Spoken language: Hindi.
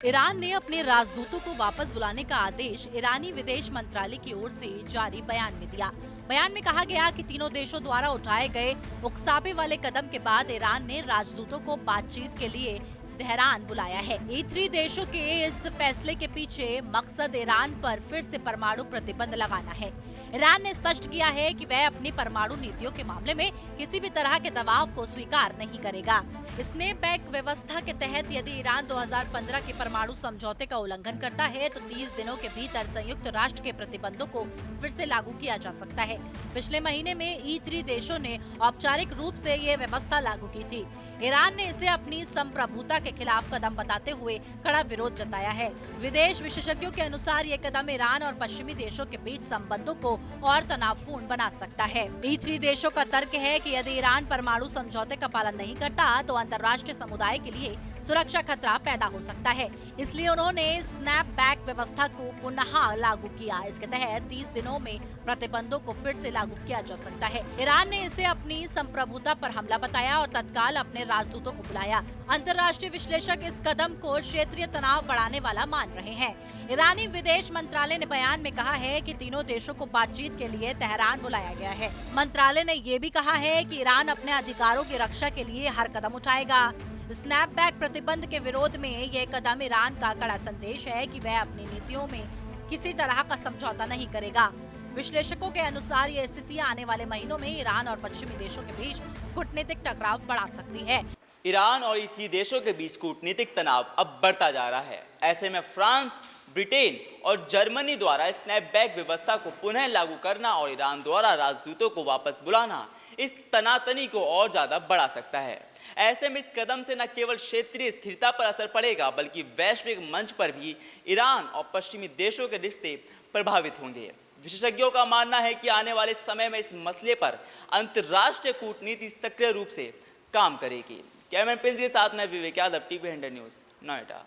ईरान ने अपने राजदूतों को वापस बुलाने का आदेश ईरानी विदेश मंत्रालय की ओर से जारी बयान में दिया। बयान में कहा गया कि तीनों देशों द्वारा उठाए गए उकसावे वाले कदम के बाद ईरान ने राजदूतों को बातचीत के लिए तेहरान बुलाया है। E3 देशों के इस फैसले के पीछे मकसद ईरान पर फिर से परमाणु प्रतिबंध लगाना है। ईरान ने स्पष्ट किया है कि वह अपनी परमाणु नीतियों के मामले में किसी भी तरह के दबाव को स्वीकार नहीं करेगा। स्नैपबैक व्यवस्था के तहत यदि ईरान 2015 के परमाणु समझौते का उल्लंघन करता है तो 30 दिनों के भीतर संयुक्त राष्ट्र के प्रतिबंधों को फिर से लागू किया जा सकता है। पिछले महीने में E3 देशों ने औपचारिक रूप से ये व्यवस्था लागू की थी। ईरान ने इसे अपनी संप्रभुता के खिलाफ कदम बताते हुए कड़ा विरोध जताया है। विदेश विशेषज्ञों के अनुसार ये कदम ईरान और पश्चिमी देशों के बीच संबंधों को और तनावपूर्ण बना सकता है। E3 देशों का तर्क है कि यदि ईरान परमाणु समझौते का पालन नहीं करता तो अंतर्राष्ट्रीय समुदाय के लिए सुरक्षा खतरा पैदा हो सकता है। इसलिए उन्होंने स्नैपबैक व्यवस्था को पुनः लागू किया। इसके तहत 30 दिनों में प्रतिबंधों को फिर से लागू किया जा सकता है। ईरान ने इसे अपनी संप्रभुता पर हमला बताया और तत्काल अपने राजदूतों को बुलाया। अंतर्राष्ट्रीय विश्लेषक इस कदम को क्षेत्रीय तनाव बढ़ाने वाला मान रहे हैं। ईरानी विदेश मंत्रालय ने बयान में कहा है कि तीनों देशों को बातचीत के लिए तेहरान बुलाया गया है। मंत्रालय ने ये भी कहा है कि ईरान अपने अधिकारों की रक्षा के लिए हर कदम उठाएगा। स्नैपबैक प्रतिबंध के विरोध में ये कदम ईरान का कड़ा संदेश है कि वह अपनी नीतियों में किसी तरह का समझौता नहीं करेगा। विश्लेषकों के अनुसार ये स्थितियां आने वाले महीनों में ईरान और पश्चिमी देशों के बीच कूटनीतिक टकराव बढ़ा सकती है। ईरान और E3 देशों के बीच कूटनीतिक तनाव अब बढ़ता जा रहा है। ऐसे में फ्रांस, ब्रिटेन और जर्मनी द्वारा स्नैपबैक व्यवस्था को पुनः लागू करना और ईरान द्वारा राजदूतों को वापस बुलाना इस तनातनी को और ज्यादा बढ़ा सकता है। ऐसे में इस कदम से न केवल क्षेत्रीय स्थिरता पर असर पड़ेगा बल्कि वैश्विक मंच पर भी ईरान और पश्चिमी देशों के रिश्ते प्रभावित होंगे। विशेषज्ञों का मानना है कि आने वाले समय में इस मसले पर अंतर्राष्ट्रीय कूटनीति सक्रिय रूप से काम करेगी। कैमरामैन प्रिंस के साथ मैं विवेक यादव, TV 100 न्यूज़, नोएडा।